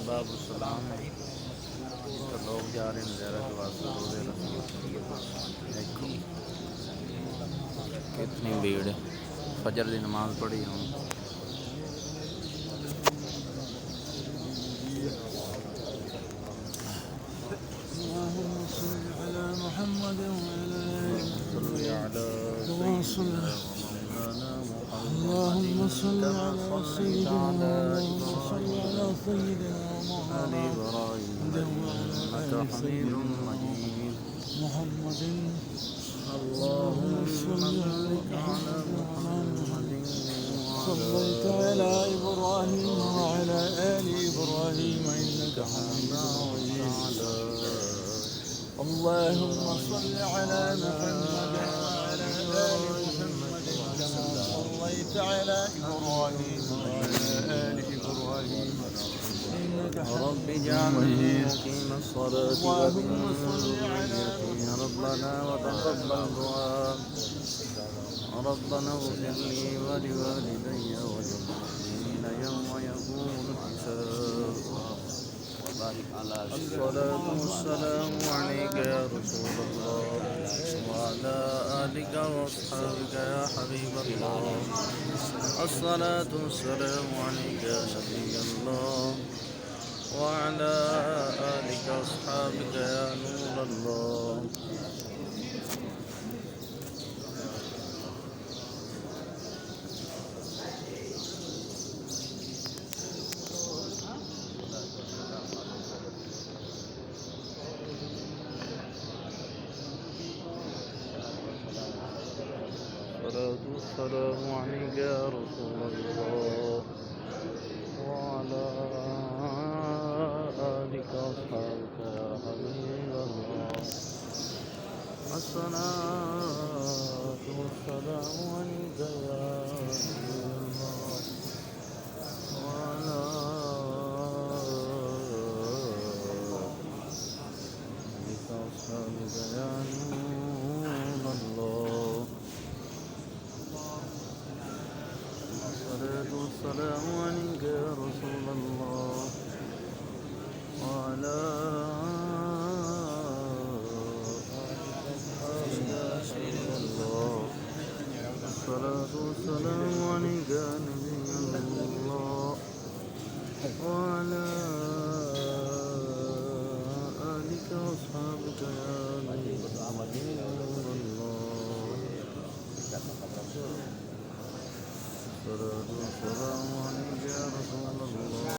बाबू सलाम तो लोग जा रहे हैं ज़्यारत वास्ते रोज़े रसूल। देखो कितनी भीड़ है। फजर की नमाज पढ़ी हूँ। محمد وعلى صل على سيدنا ومولانا محمد اللهم صل كما على صليت على سيدنا آل إبراهيم إنك حميد مجيد. محمد اللهم بارك على محمد صليت على إبراهيم وعلى آل إبراهيم إنك حميد مجيد. اللهم صل على محمد وعلى آل محمد كما صليت على إبراهيم وعلى آل إبراهيم إنك رب حميد اجعلني مجيد. مقيم الصلاة اللهم ومن صل على ذريتي ربنا وتقبل دعاء. ربنا اغفر لي ولوالدي وللمؤمنين يوم يقوم الحساب. الصلاة والسلام عليك يا رسول الله وعلى آلك وأصحابك يا حبيب الله. الصلاة والسلام عليك يا نبي الله وعلى آلك وأصحابك يا نور الله. الصلاة والسلام عليك يا رسول الله وعلى آلك وأصحابك يا حبيب الله. الصلاة والسلام عليك يا نبي الله وعلى آلك وأصحابك يا نور الله. الصلاة والسلام عليك يا رسول الله وعلى آلك وأصحابك الله. الصلاة والسلام عليك يا نبي الله وعلى آلك وأصحابك يا نور الله. الصلاة والسلام عليك يا رسول الله.